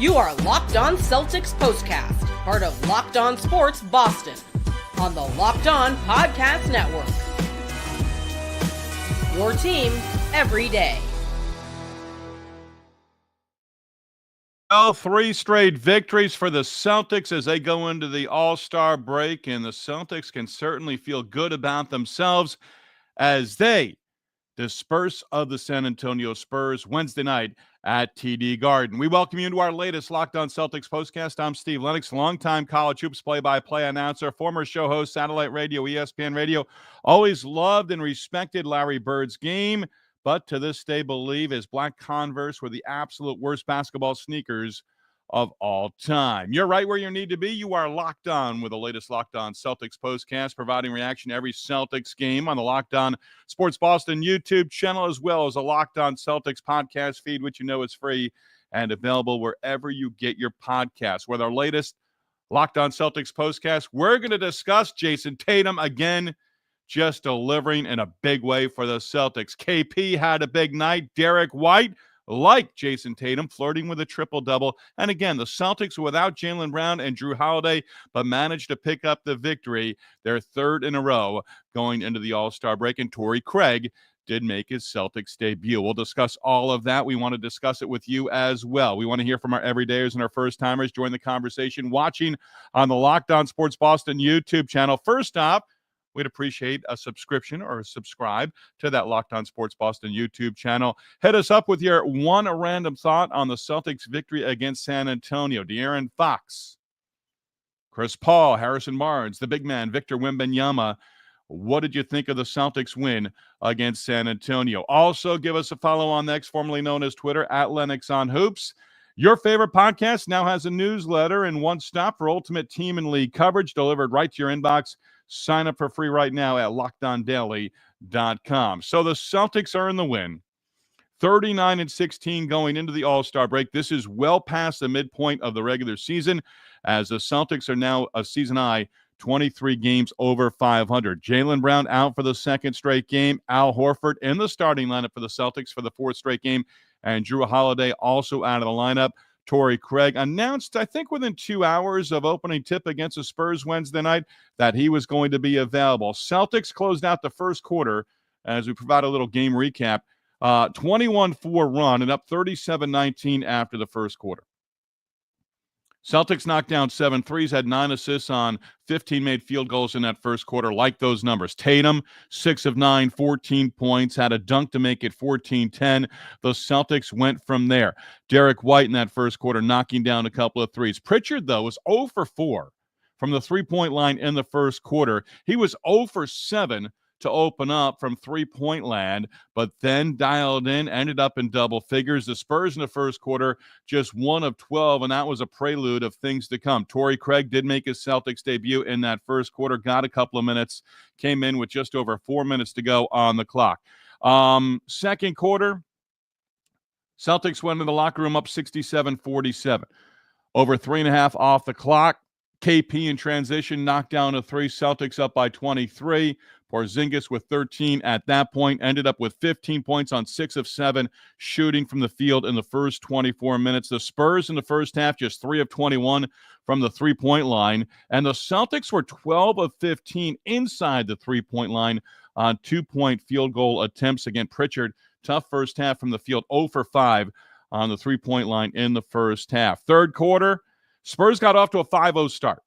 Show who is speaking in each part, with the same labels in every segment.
Speaker 1: You are Locked On Celtics Postcast, part of Locked On Sports Boston, on the Locked On Podcast Network. Your team every day.
Speaker 2: Well, 3 straight victories for the Celtics as they go into the All-Star break, and the Celtics can certainly feel good about themselves as they disperse of the San Antonio Spurs Wednesday night at TD Garden. We welcome you into our latest Locked On Celtics postcast. I'm Steve Lennox, longtime college hoops play-by-play announcer, former show host, satellite radio, ESPN radio. Always loved and respected Larry Bird's game, but to this day believe his black Converse were the absolute worst basketball sneakers of all time. You're right where you need to be. You are locked on with the latest Locked On Celtics postcast, providing reaction to every Celtics game on the Locked On Sports Boston YouTube channel, as well as a Locked On Celtics podcast feed, which you know is free and available wherever you get your podcasts. With our latest Locked On Celtics postcast, we're going to discuss Jayson Tatum again, just delivering in a big way for the Celtics. KP had a big night. Derrick White, like Jayson Tatum, flirting with a triple-double. And again, the Celtics were without Jaylen Brown and Jrue Holiday, but managed to pick up the victory, their third in a row going into the All-Star break. And Torrey Craig did make his Celtics debut. We'll discuss all of that. We want to discuss it with you as well. We want to hear from our everydayers and our first-timers. Join the conversation watching on the Locked On Sports Boston YouTube channel. First off, we'd appreciate a subscription or a subscribe to that Locked On Sports Boston YouTube channel. Hit us up with your one random thought on the Celtics victory against San Antonio. De'Aaron Fox, Chris Paul, Harrison Barnes, the big man, Victor Wembanyama. What did you think of the Celtics win against San Antonio? Also, give us a follow on X, formerly known as Twitter, at Lennox on Hoops. Your favorite podcast now has a newsletter and one stop for ultimate team and league coverage delivered right to your inbox. Sign up for free right now at LockedOnDaily.com. So the Celtics are in the win. 39-16 going into the All-Star break. This is well past the midpoint of the regular season, as the Celtics are now a season high 23 games over 500. Jaylen Brown out for the second straight game. Al Horford in the starting lineup for the Celtics for the fourth straight game. And Jrue Holiday also out of the lineup. Torrey Craig announced, I think within 2 hours of opening tip against the Spurs Wednesday night, that he was going to be available. Celtics closed out the first quarter, as we provide a little game recap, 21-4 run and up 37-19 after the first quarter. Celtics knocked down 7 threes, had 9 assists on 15 made field goals in that first quarter. Like those numbers. Tatum, 6 of 9, 14 points, had a dunk to make it 14-10. The Celtics went from there. Derrick White in that first quarter knocking down a couple of threes. Pritchard, though, was 0 for 4 from the three-point line in the first quarter. He was 0 for 7 to open up from three-point land, but then dialed in, ended up in double figures. The Spurs in the first quarter, just 1 of 12, and that was a prelude of things to come. Torrey Craig did make his Celtics debut in that first quarter, got a couple of minutes, came in with just over 4 minutes to go on the clock. Second quarter, Celtics went in the locker room up 67-47. Over 3.5 off the clock. KP in transition knocked down a 3. Celtics up by 23. Porzingis with 13 at that point, ended up with 15 points on 6 of 7 shooting from the field in the first 24 minutes. The Spurs in the first half just 3 of 21 from the three-point line, and the Celtics were 12 of 15 inside the three-point line on 2-point field goal attempts. Again, Pritchard, tough first half from the field, 0 for 5 on the three-point line in the first half. Third quarter, Spurs got off to a 5-0 start,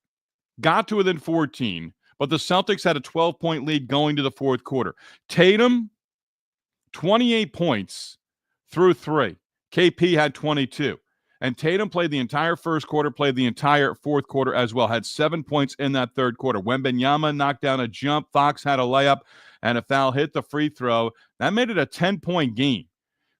Speaker 2: got to within 14, but the Celtics had a 12-point lead going to the fourth quarter. Tatum, 28 points through 3. KP had 22. And Tatum played the entire first quarter, played the entire fourth quarter as well, had 7 points in that third quarter. Wembanyama knocked down a jump. Fox had a layup, and a foul hit the free throw. That made it a 10-point game.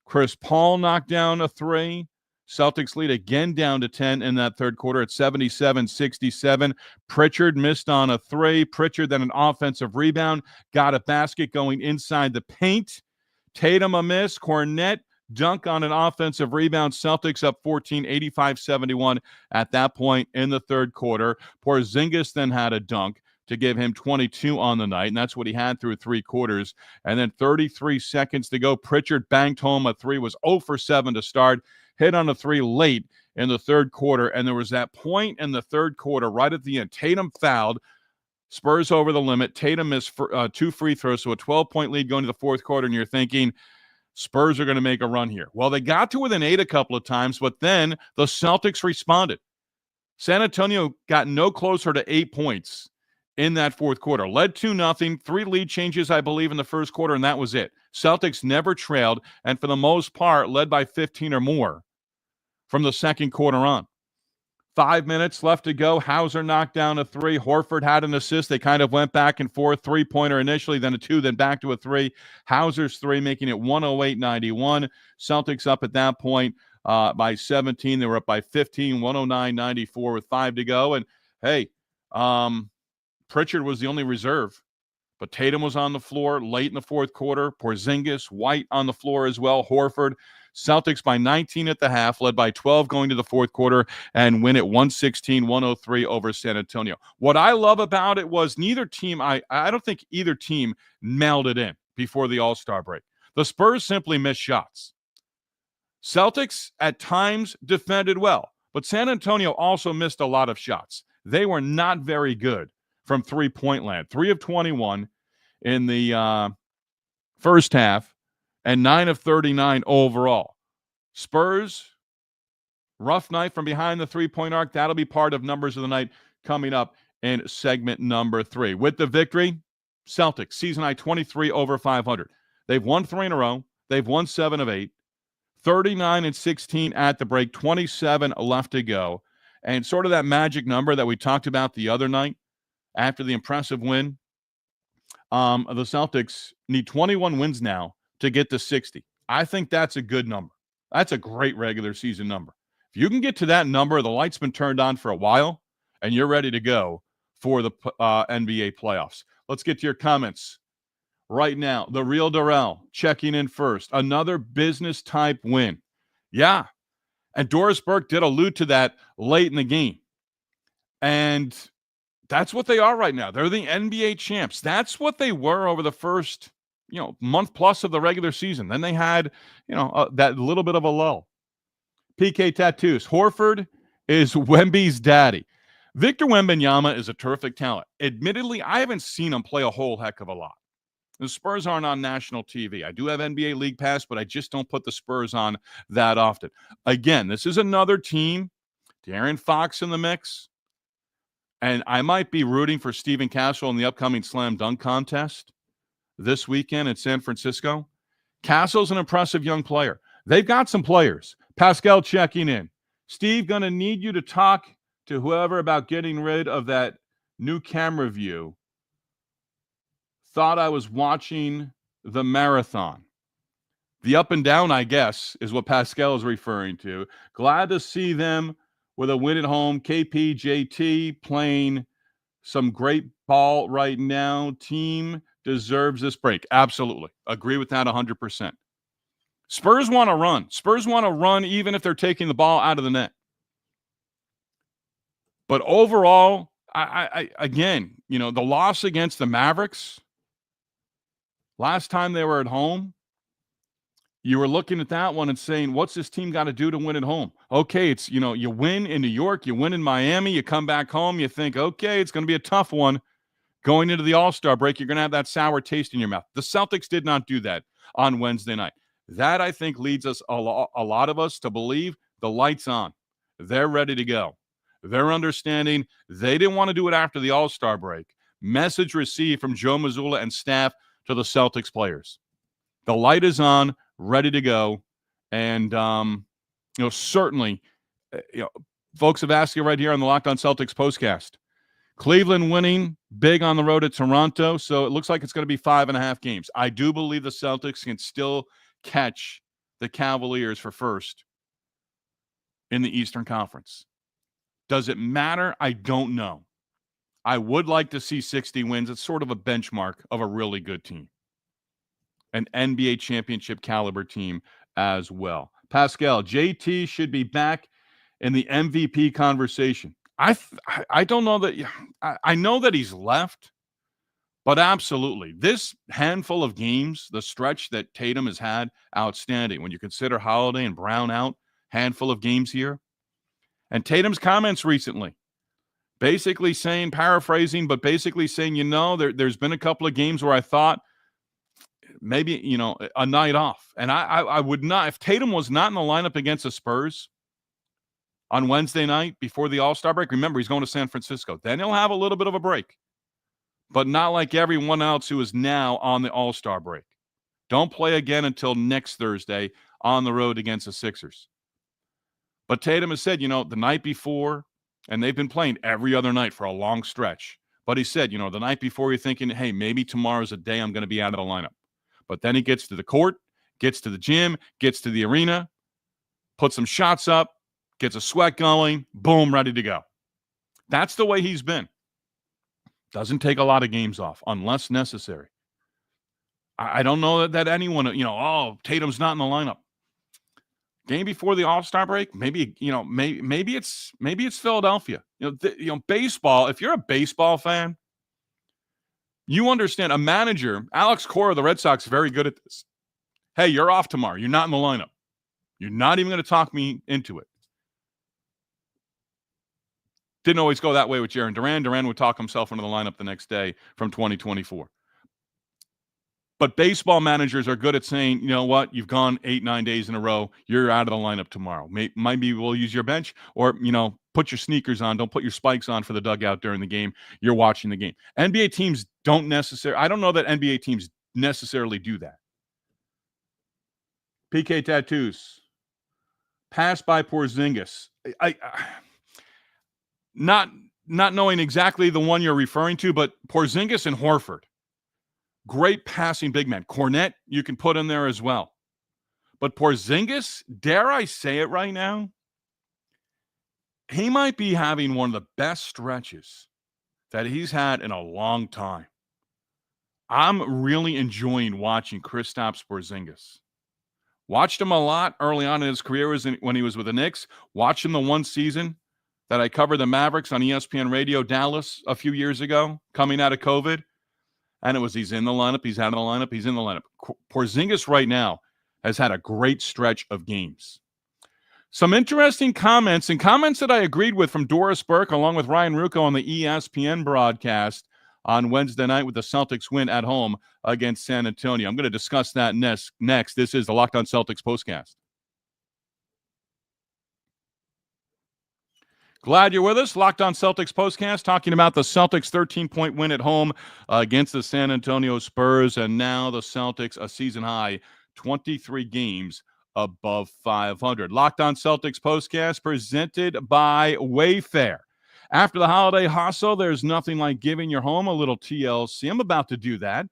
Speaker 2: Chris Paul knocked down a 3. Celtics lead again down to 10 in that third quarter at 77-67. Pritchard missed on a 3. Pritchard then an offensive rebound, got a basket going inside the paint. Tatum a miss. Cornette dunk on an offensive rebound. Celtics up 14, 85-71 at that point in the third quarter. Porzingis then had a dunk to give him 22 on the night, and that's what he had through 3 quarters. And then 33 seconds to go. Pritchard banked home a 3, was 0 for 7 to start. Hit on a 3 late in the third quarter, and there was that point in the third quarter right at the end. Tatum fouled. Spurs over the limit. Tatum missed 2 free throws, so a 12-point lead going to the fourth quarter, and you're thinking Spurs are going to make a run here. Well, they got to within 8 a couple of times, but then the Celtics responded. San Antonio got no closer to 8 points in that fourth quarter. Led 2-0, 3 lead changes, I believe, in the first quarter, and that was it. Celtics never trailed, and for the most part, led by 15 or more from the second quarter on. 5 minutes left to go. Hauser knocked down a 3. Horford had an assist. They kind of went back and forth. 3-pointer initially, then a 2, then back to a 3. Hauser's 3, making it 108-91. Celtics up at that point by 17. They were up by 15, 109-94 with 5 to go. And, hey, Pritchard was the only reserve. But Tatum was on the floor late in the fourth quarter. Porzingis, White on the floor as well. Horford. Celtics by 19 at the half, led by 12 going to the fourth quarter, and win at 116-103 over San Antonio. What I love about it was neither team, I don't think either team mailed it in before the All-Star break. The Spurs simply missed shots. Celtics at times defended well, but San Antonio also missed a lot of shots. They were not very good from three-point land. 3 of 21 in the first half, and 9 of 39 overall. Spurs, rough night from behind the three-point arc. That'll be part of Numbers of the Night coming up in segment number 3. With the victory, Celtics, season high 23 over 500. They've won 3 in a row. They've won 7 of 8. 39-16 at the break, 27 left to go. And sort of that magic number that we talked about the other night after the impressive win, the Celtics need 21 wins now to get to 60. I think that's a good number. That's a great regular season number. If you can get to that number, the light's been turned on for a while, and you're ready to go for the NBA playoffs. Let's get to your comments right now. The Real Darrell checking in first. Another business-type win. Yeah, and Doris Burke did allude to that late in the game. And that's what they are right now. They're the NBA champs. That's what they were over the first month plus of the regular season. Then they had, that little bit of a lull. PK Tattoos. Horford is Wemby's daddy. Victor Wembanyama is a terrific talent. Admittedly, I haven't seen him play a whole heck of a lot. The Spurs aren't on national TV. I do have NBA League Pass, but I just don't put the Spurs on that often. Again, this is another team. De'Aaron Fox in the mix. And I might be rooting for Stephen Castle in the upcoming Slam Dunk Contest this weekend in San Francisco. Castle's an impressive young player. They've got some players. Pascal checking in. Steve, going to need you to talk to whoever about getting rid of that new camera view. Thought I was watching the marathon. The up and down, I guess, is what Pascal is referring to. Glad to see them with a win at home. KP, JT playing some great ball right now. Team deserves this break. Absolutely. Agree with that 100%. Spurs want to run. Spurs want to run even if they're taking the ball out of the net. But overall, I again, the loss against the Mavericks, last time they were at home, you were looking at that one and saying, what's this team got to do to win at home? Okay, it's, you win in New York, you win in Miami, you come back home, you think, okay, it's going to be a tough one. Going into the All-Star break, you're going to have that sour taste in your mouth. The Celtics did not do that on Wednesday night. That, I think, leads us a lot of us to believe the light's on. They're ready to go. They're understanding they didn't want to do it after the All-Star break. Message received from Joe Mazzulla and staff to the Celtics players. The light is on, ready to go. And, certainly, folks have asked you right here on the Locked On Celtics postcast. Cleveland winning big on the road at Toronto, so it looks like it's going to be 5.5 games. I do believe the Celtics can still catch the Cavaliers for first in the Eastern Conference. Does it matter? I don't know. I would like to see 60 wins. It's sort of a benchmark of a really good team. An NBA championship caliber team as well. Pascal, JT should be back in the MVP conversation. I don't know that I know that he's left, but absolutely. This handful of games, the stretch that Tatum has had, outstanding. When you consider Holiday and Brown out, handful of games here, And Tatum's comments recently, basically saying, paraphrasing, but basically saying, there's been a couple of games where I thought maybe, a night off. And I would not, if Tatum was not in the lineup against the Spurs on Wednesday night before the All-Star break, remember, he's going to San Francisco. Then he'll have a little bit of a break, but not like everyone else who is now on the All-Star break. Don't play again until next Thursday on the road against the Sixers. But Tatum has said, the night before, and they've been playing every other night for a long stretch. But he said, the night before you're thinking, hey, maybe tomorrow's a day I'm going to be out of the lineup. But then he gets to the court, gets to the gym, gets to the arena, puts some shots up, gets a sweat going, boom, ready to go. That's the way he's been. Doesn't take a lot of games off unless necessary. I don't know that anyone, Tatum's not in the lineup. Game before the All-Star break, maybe it's Philadelphia. Baseball, if you're a baseball fan, you understand a manager, Alex Cora of the Red Sox, is very good at this. Hey, you're off tomorrow. You're not in the lineup. You're not even going to talk me into it. Didn't always go that way with Jaron Duran. Duran would talk himself into the lineup the next day from 2024. But baseball managers are good at saying, you know what, you've gone 8-9 days in a row. You're out of the lineup tomorrow. Maybe we'll use your bench, or, put your sneakers on. Don't put your spikes on for the dugout during the game. You're watching the game. NBA teams don't necessarily, I don't know that NBA teams necessarily do that. PK Tattoos. Pass by Porzingis. I not knowing exactly the one you're referring to, but Porzingis and Horford. Great passing big man. Cornette, you can put in there as well. But Porzingis, dare I say it right now, he might be having one of the best stretches that he's had in a long time. I'm really enjoying watching Kristaps Porzingis. Watched him a lot early on in his career when he was with the Knicks. Watched him the one season that I covered the Mavericks on ESPN Radio Dallas a few years ago, coming out of COVID. And it was he's in the lineup, he's out of the lineup, he's in the lineup. Porzingis right now has had a great stretch of games. Some interesting comments, and comments that I agreed with from Doris Burke along with Ryan Rucco on the ESPN broadcast on Wednesday night with the Celtics win at home against San Antonio. I'm going to discuss that next. This is the Locked On Celtics postcast. Glad you're with us. Locked On Celtics postcast, talking about the Celtics' 13-point win at home against the San Antonio Spurs. And now the Celtics, a season-high 23 games above 500. Locked On Celtics postcast presented by Wayfair. After the holiday hustle, there's nothing like giving your home a little TLC. I'm about to do that.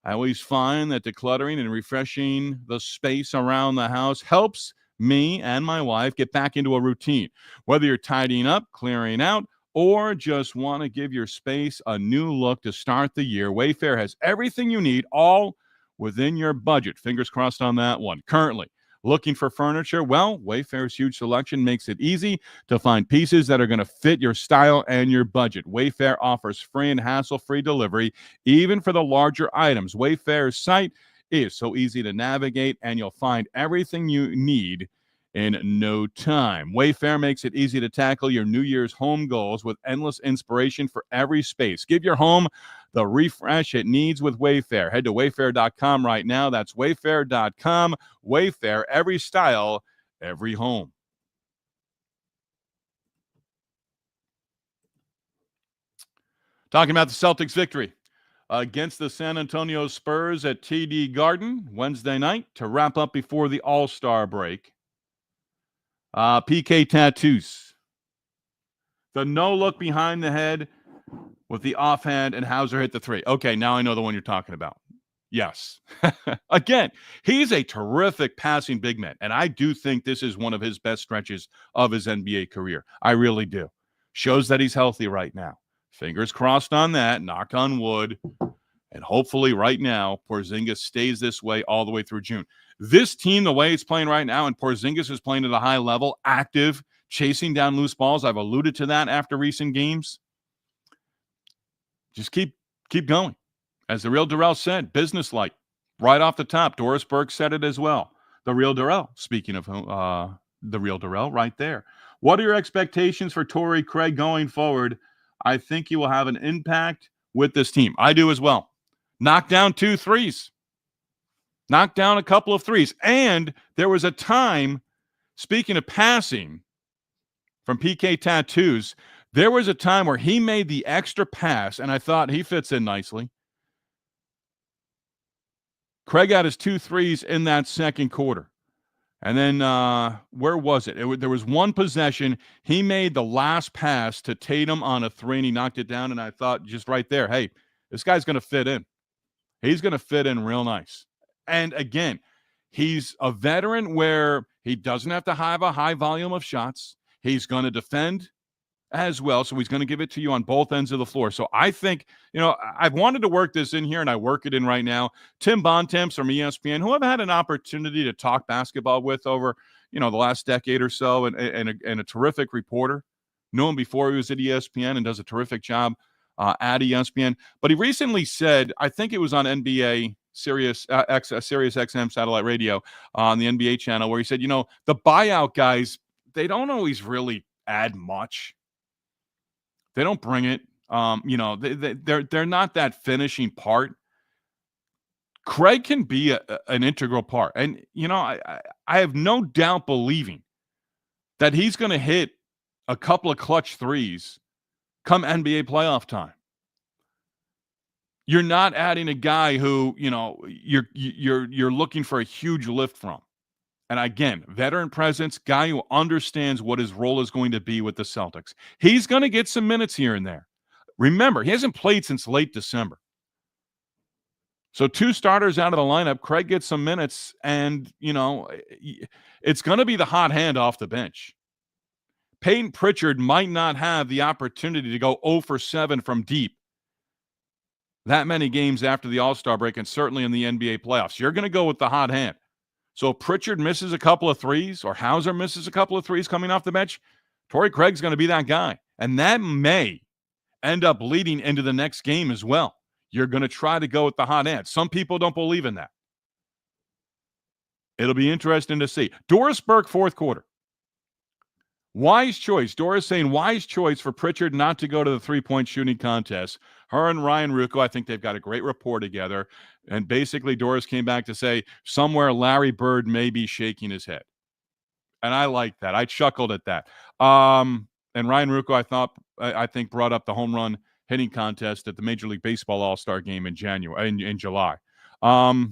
Speaker 2: I always find that decluttering and refreshing the space around the house helps me and my wife get back into a routine. Whether you're tidying up, clearing out, or just want to give your space a new look to start the year, Wayfair has everything you need, all within your budget. Fingers crossed on that one. Currently, looking for furniture? Well, Wayfair's huge selection makes it easy to find pieces that are going to fit your style and your budget. Wayfair offers free and hassle-free delivery, even for the larger items. Wayfair's site is so easy to navigate, and you'll find everything you need in no time. Wayfair makes it easy to tackle your New Year's home goals with endless inspiration for every space. Give your home the refresh it needs with Wayfair. Head to wayfair.com right now. That's wayfair.com. Wayfair, every style, every home. Talking about the Celtics victory against the San Antonio Spurs at TD Garden Wednesday night to wrap up before the All-Star break. PK Tattoos. The no-look behind the head with the offhand, and Hauser hit the three. Okay, now I know the one you're talking about. Yes. Again, he's a terrific passing big man, and I do think this is one of his best stretches of his NBA career. I really do. Shows that he's healthy right now. Fingers crossed on that, knock on wood. And hopefully right now, Porzingis stays this way all the way through June. This team, the way it's playing right now, and Porzingis is playing at a high level, active, chasing down loose balls. I've alluded to that after recent games. Just keep going. As the real Darrell said, businesslike, right off the top. Doris Burke said it as well. The real Darrell, speaking of the real Darrell, right there. What are your expectations for Torrey Craig going forward? I think he will have an impact with this team. I do as well. Knock down 2 threes. Knock down a couple of threes. And there was a time, speaking of passing from PK Tattoos, there was a time where he made the extra pass, and I thought he fits in nicely. Craig had his 2 threes in that second quarter. And then where was it? There was one possession. He made the last pass to Tatum on a 3, and he knocked it down. And I thought just right there, hey, this guy's going to fit in. He's going to fit in real nice. And again, he's a veteran where he doesn't have to have a high volume of shots. He's going to defend as well, so he's going to give it to you on both ends of the floor. So I think, I've wanted to work this in here, and I work it in right now. Tim Bontemps from ESPN, who I've had an opportunity to talk basketball with over, the last decade or so, and a terrific reporter. Knew him before he was at ESPN and does a terrific job at ESPN. But he recently said, I think it was on NBA Sirius XM satellite radio on the NBA channel, where he said, the buyout guys, they don't always really add much. They don't bring it. They're not that finishing part. Craig can be an integral part. And, I have no doubt believing that he's going to hit a couple of clutch threes come NBA playoff time. You're not adding a guy who, you're looking for a huge lift from. And again, veteran presence, guy who understands what his role is going to be with the Celtics. He's going to get some minutes here and there. Remember, he hasn't played since late December. So 2 starters out of the lineup. Craig gets some minutes, and, it's going to be the hot hand off the bench. Payton Pritchard might not have the opportunity to go 0 for 7 from deep that many games after the All-Star break, and certainly in the NBA playoffs. You're going to go with the hot hand. So if Pritchard misses a couple of threes or Hauser misses a couple of threes coming off the bench, Torrey Craig's going to be that guy. And that may end up leading into the next game as well. You're going to try to go with the hot hand. Some people don't believe in that. It'll be interesting to see. Doris Burke, fourth quarter. Wise choice. Doris saying wise choice for Pritchard not to go to the three-point shooting contest. Her and Ryan Rucco, I think they've got a great rapport together. And basically, Doris came back to say somewhere Larry Bird may be shaking his head. And I like that. I chuckled at that. And Ryan Rucco, I think, brought up the home run hitting contest at the Major League Baseball All-Star game in July. I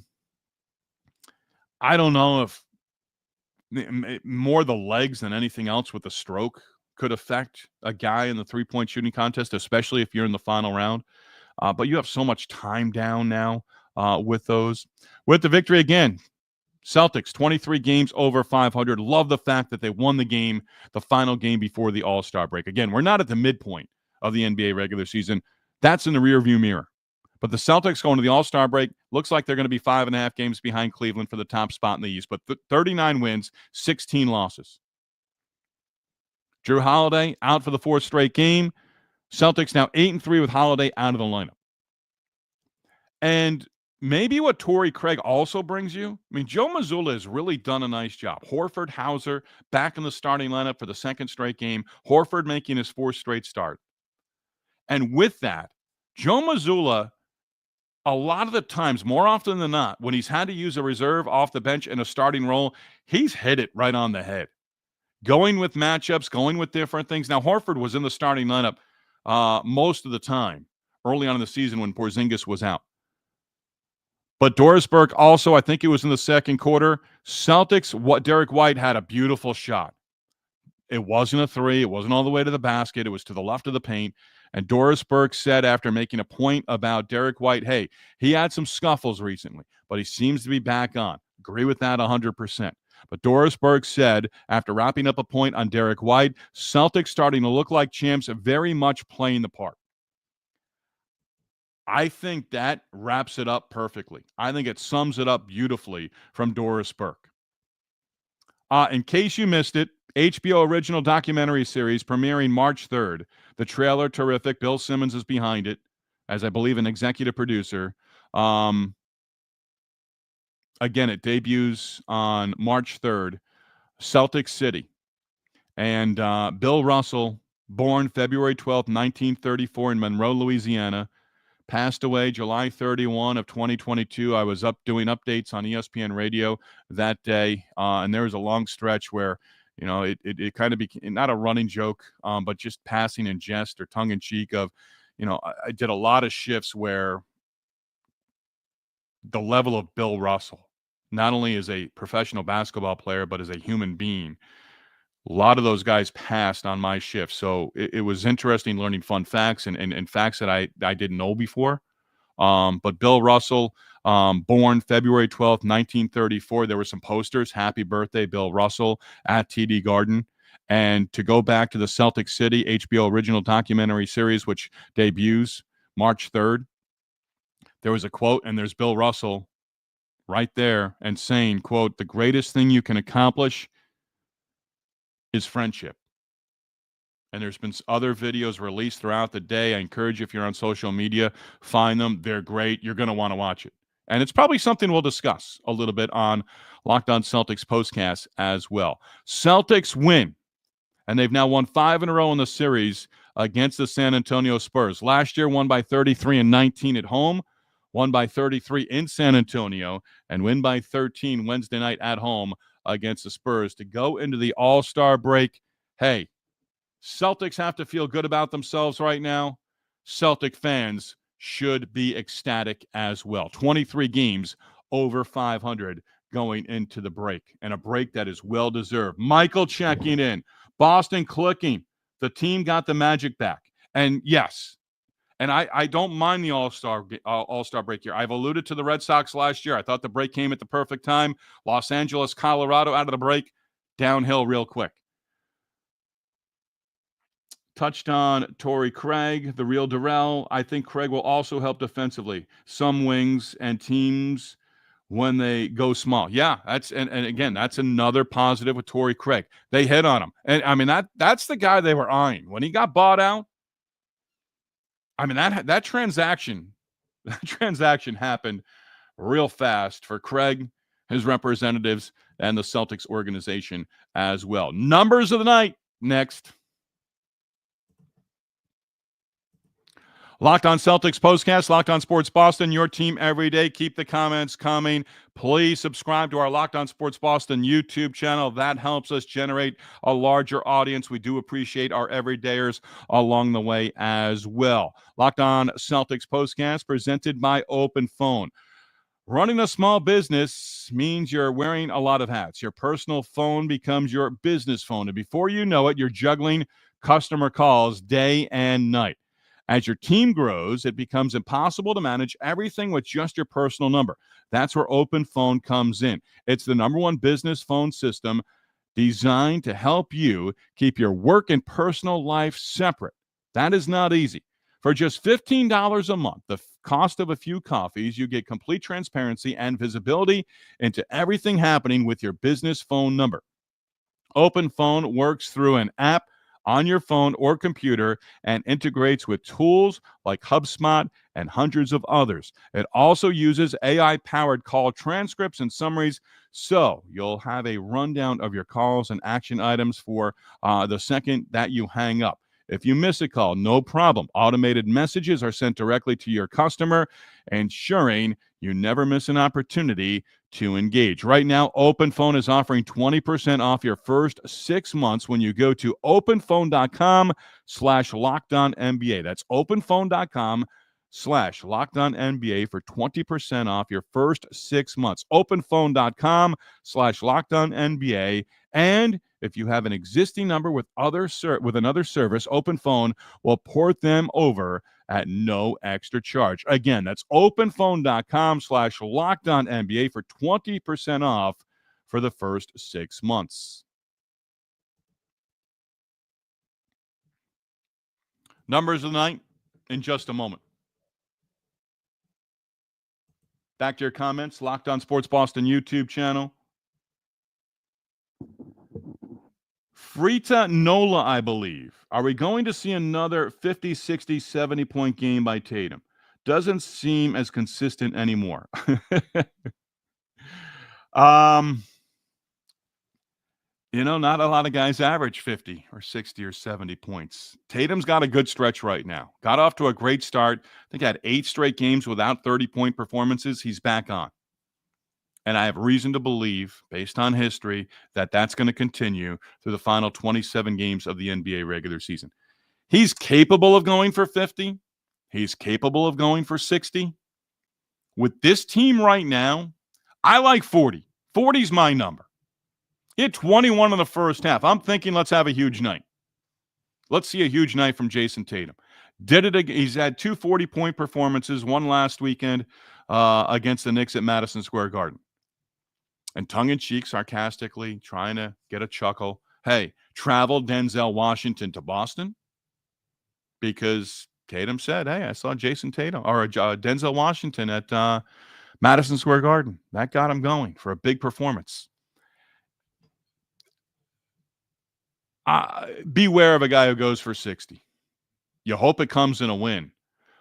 Speaker 2: don't know if more the legs than anything else with the stroke could affect a guy in the three-point shooting contest, especially if you're in the final round. But you have so much time down now with those. With the victory again, Celtics, 23 games over 500. Love the fact that they won the final game before the All-Star break. Again, we're not at the midpoint of the NBA regular season. That's in the rearview mirror. But the Celtics going to the All-Star break, looks like they're going to be 5.5 games behind Cleveland for the top spot in the East. But 39 wins, 16 losses. Jrue Holiday out for the 4th straight game. Celtics now 8-3 with Holiday out of the lineup. And maybe what Torrey Craig also brings you, Joe Mazzulla has really done a nice job. Horford, Hauser back in the starting lineup for the 2nd straight game. Horford making his 4th straight start. And with that, Joe Mazzulla, a lot of the times, more often than not, when he's had to use a reserve off the bench in a starting role, he's hit it right on the head. Going with matchups, going with different things. Now, Horford was in the starting lineup most of the time early on in the season when Porzingis was out. But Doris Burke also, I think it was in the 2nd quarter, Derrick White had a beautiful shot. It wasn't a 3. It wasn't all the way to the basket. It was to the left of the paint. And Doris Burke said after making a point about Derrick White, hey, he had some scuffles recently, but he seems to be back on. Agree with that 100%. But Doris Burke said after wrapping up a point on Derrick White, Celtics starting to look like champs, very much playing the part. I think that wraps it up perfectly. I think it sums it up beautifully from Doris Burke. In case you missed it, HBO original documentary series premiering March 3rd. The trailer, terrific. Bill Simmons is behind it, as I believe an executive producer. Again, it debuts on March 3rd. Celtic City. And Bill Russell, born February 12th, 1934 in Monroe, Louisiana, passed away July 31 of 2022. I was up doing updates on ESPN radio that day, and there was a long stretch where, it kind of became not a running joke, but just passing in jest or tongue in cheek of, I did a lot of shifts where the level of Bill Russell, not only as a professional basketball player, but as a human being, a lot of those guys passed on my shift. So it was interesting learning fun facts and facts that I didn't know before. But Bill Russell, born February 12th, 1934, there were some posters, happy birthday, Bill Russell, at TD Garden. And to go back to the Celtic City HBO original documentary series, which debuts March 3rd, there was a quote, and there's Bill Russell right there and saying, quote, "The greatest thing you can accomplish is friendship." And there's been other videos released throughout the day. I encourage you, if you're on social media, find them. They're great. You're going to want to watch it. And it's probably something we'll discuss a little bit on Locked On Celtics postcast as well. Celtics win, and they've now won 5 in a row in the series against the San Antonio Spurs. Last year, won by 33 and 19 at home, won by 33 in San Antonio, and win by 13 Wednesday night at home against the Spurs to go into the All-Star break. Hey, Celtics have to feel good about themselves right now. Celtic fans should be ecstatic as well. 23 games over 500 going into the break, and a break that is well-deserved. Michael checking in. Boston clicking. The team got the magic back. And yes, and I don't mind the All-Star break here. I've alluded to the Red Sox last year. I thought the break came at the perfect time. Los Angeles, Colorado out of the break, downhill real quick. Touched on Torrey Craig, the real Darrell. I think Craig will also help defensively. Some wings and teams when they go small. Yeah, and again, that's another positive with Torrey Craig. They hit on him. And I mean, that's the guy they were eyeing. When he got bought out, I mean, that transaction happened real fast for Craig, his representatives, and the Celtics organization as well. Numbers of the night next. Locked On Celtics postcast, Locked On Sports Boston, your team every day. Keep the comments coming. Please subscribe to our Locked On Sports Boston YouTube channel. That helps us generate a larger audience. We do appreciate our everydayers along the way as well. Locked On Celtics postcast presented by Open Phone. Running a small business means you're wearing a lot of hats. Your personal phone becomes your business phone. And before you know it, you're juggling customer calls day and night. As your team grows, it becomes impossible to manage everything with just your personal number. That's where Open Phone comes in. It's the #1 business phone system designed to help you keep your work and personal life separate. That is not easy. For just $15 a month, the cost of a few coffees, you get complete transparency and visibility into everything happening with your business phone number. Open Phone works through an app on your phone or computer and integrates with tools like HubSpot and hundreds of others. It also uses AI-powered call transcripts and summaries, so you'll have a rundown of your calls and action items for the second that you hang up. If you miss a call, no problem. Automated messages are sent directly to your customer, ensuring you never miss an opportunity to engage. Right now, Open Phone is offering 20% off your first 6 months when you go to openphone.com/LockedOnNBA. That's openphone.com/LockedOnNBA for 20% off your first 6 months. Openphone.com/LockedOnNBA. And if you have an existing number with another service, Open Phone will port them over at no extra charge. Again, that's openphone.com/LockedOnNBA for 20% off for the first 6 months. Numbers of the night in just a moment. Back to your comments, Locked On Sports Boston YouTube channel. Frita Nola, I believe. Are we going to see another 50, 60, 70-point game by Tatum? Doesn't seem as consistent anymore. Not a lot of guys average 50 or 60 or 70 points. Tatum's got a good stretch right now. Got off to a great start. I think had 8 straight games without 30-point performances. He's back on. And I have reason to believe, based on history, that that's going to continue through the final 27 games of the NBA regular season. He's capable of going for 50. He's capable of going for 60. With this team right now, I like 40. 40's my number. He had 21 in the first half. I'm thinking let's have a huge night. Let's see a huge night from Jayson Tatum. Did it again. He's had 2 40-point performances, one last weekend against the Knicks at Madison Square Garden. And tongue-in-cheek, sarcastically, trying to get a chuckle. Hey, travel Denzel Washington to Boston? Because Tatum said, hey, I saw Jayson Tatum or Denzel Washington at Madison Square Garden. That got him going for a big performance. Beware of a guy who goes for 60. You hope it comes in a win.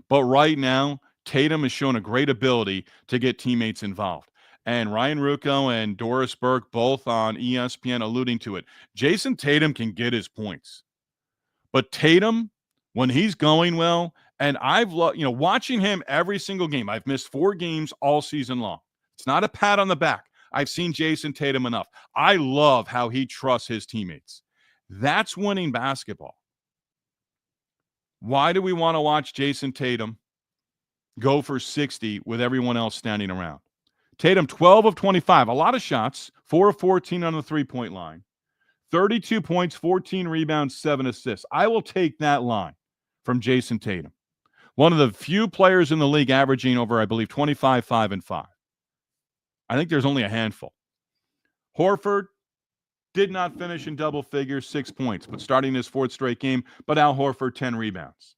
Speaker 2: But right now, Tatum has shown a great ability to get teammates involved. And Ryan Ruocco and Doris Burke both on ESPN alluding to it. Jayson Tatum can get his points. But Tatum, when he's going well, and I've loved, watching him every single game. I've missed 4 games all season long. It's not a pat on the back. I've seen Jayson Tatum enough. I love how he trusts his teammates. That's winning basketball. Why do we want to watch Jayson Tatum go for 60 with everyone else standing around? Tatum, 12 of 25, a lot of shots, 4 of 14 on the three-point line, 32 points, 14 rebounds, 7 assists. I will take that line from Jayson Tatum. One of the few players in the league averaging over, I believe, 25, 5, and 5. I think there's only a handful. Horford did not finish in double figures, 6 points, but starting his 4th straight game, but Al Horford, 10 rebounds.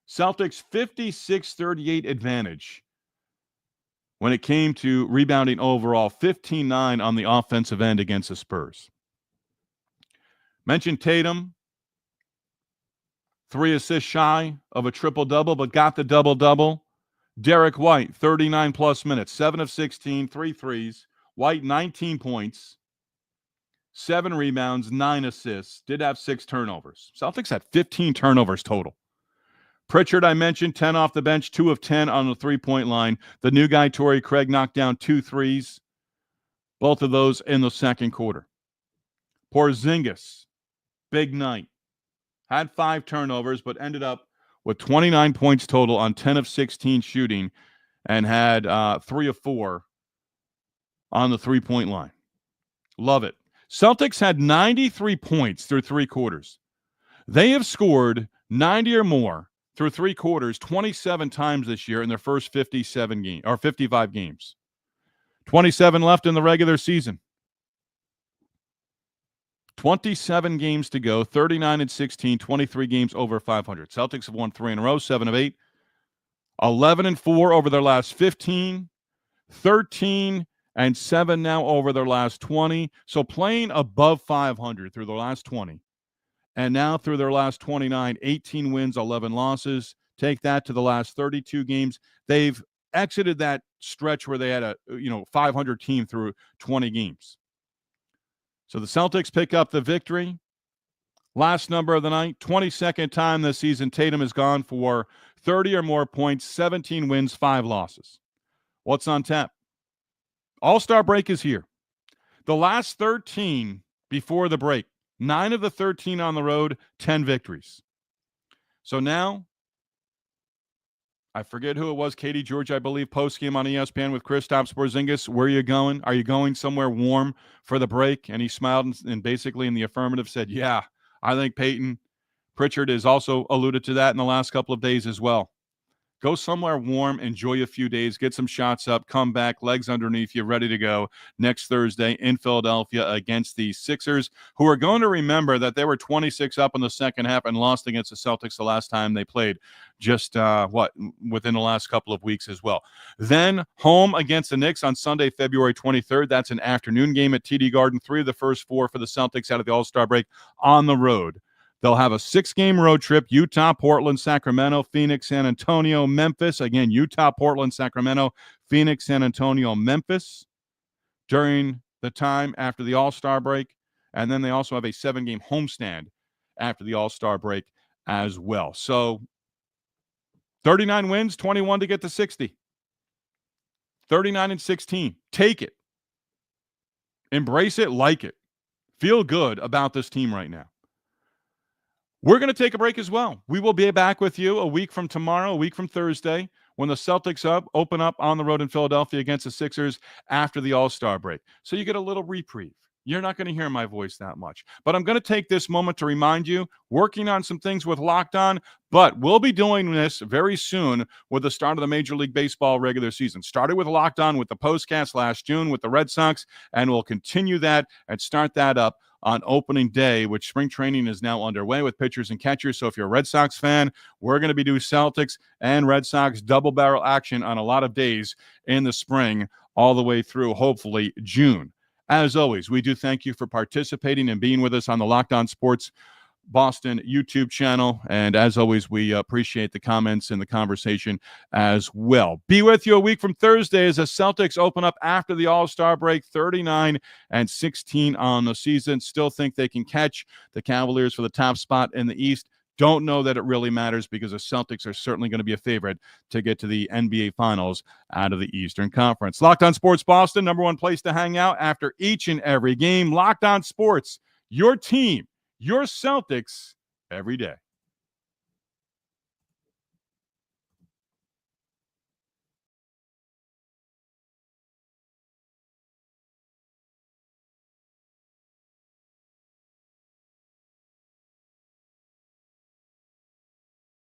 Speaker 2: Celtics 56-38 advantage when it came to rebounding overall, 15-9 on the offensive end against the Spurs. Mentioned Tatum, 3 assists shy of a triple-double, but got the double-double. Derrick White, 39-plus minutes, 7 of 16, 3 threes. White, 19 points, 7 rebounds, 9 assists. Did have 6 turnovers. Celtics had 15 turnovers total. Pritchard, I mentioned, 10 off the bench, 2 of 10 on the three-point line. The new guy, Torrey Craig, knocked down 2 threes. Both of those in the second quarter. Porzingis, big night. Had 5 turnovers, but ended up with 29 points total on 10 of 16 shooting and had 3 of 4 on the three-point line. Love it. Celtics had 93 points through 3 quarters. They have scored 90 or more through 3 quarters 27 times this year in their first 55 games. 27 left in the regular season. 27 games to go, 39-16, 23 games over 500. Celtics have won 3 in a row, 7 of 8. 11-4 over their last 15. 13-7 now over their last 20. So playing above 500 through their last 20. And now through their last 29, 18 wins, 11 losses. Take that to the last 32 games. They've exited that stretch where they had a 500 team through 20 games. So the Celtics pick up the victory. Last number of the night, 22nd time this season, Tatum has gone for 30 or more points, 17 wins, 5 losses. What's on tap? All-Star break is here. The last 13 before the break, 9 of the 13 on the road, 10 victories. So now, I forget who it was, Katie George, I believe, post-game on ESPN with Kristaps Porzingis. Where are you going? Are you going somewhere warm for the break? And he smiled and basically in the affirmative said, yeah, I think Payton Pritchard has also alluded to that in the last couple of days as well. Go somewhere warm, enjoy a few days, get some shots up, come back, legs underneath you, ready to go next Thursday in Philadelphia against the Sixers, who are going to remember that they were 26 up in the second half and lost against the Celtics the last time they played, just within the last couple of weeks as well. Then home against the Knicks on Sunday, February 23rd. That's an afternoon game at TD Garden. 3 of the first 4 for the Celtics out of the All-Star break on the road. They'll have a 6-game road trip: Utah, Portland, Sacramento, Phoenix, San Antonio, Memphis. Again, Utah, Portland, Sacramento, Phoenix, San Antonio, Memphis during the time after the All-Star break. And then they also have a 7-game homestand after the All-Star break as well. So 39 wins, 21 to get to 60. 39-16. Take it. Embrace it, like it. Feel good about this team right now. We're going to take a break as well. We will be back with you a week from tomorrow, a week from Thursday, when the Celtics open up on the road in Philadelphia against the Sixers after the All-Star break. So you get a little reprieve. You're not going to hear my voice that much. But I'm going to take this moment to remind you, working on some things with Locked On, but we'll be doing this very soon with the start of the Major League Baseball regular season. Started with Locked On with the postcast last June with the Red Sox, and we'll continue that and start that up on opening day, which spring training is now underway with pitchers and catchers. So if you're a Red Sox fan, we're going to be doing Celtics and Red Sox double barrel action on a lot of days in the spring all the way through, hopefully, June. As always, we do thank you for participating and being with us on the Locked On Sports Boston YouTube channel. And as always, we appreciate the comments and the conversation as well. Be with you a week from Thursday as the Celtics open up after the All-Star break, 39-16 on the season. Still think they can catch the Cavaliers for the top spot in the East. Don't know that it really matters because the Celtics are certainly going to be a favorite to get to the NBA Finals out of the Eastern Conference. Locked On Sports Boston, number one place to hang out after each and every game. Locked On Sports, your team, your Celtics, every day.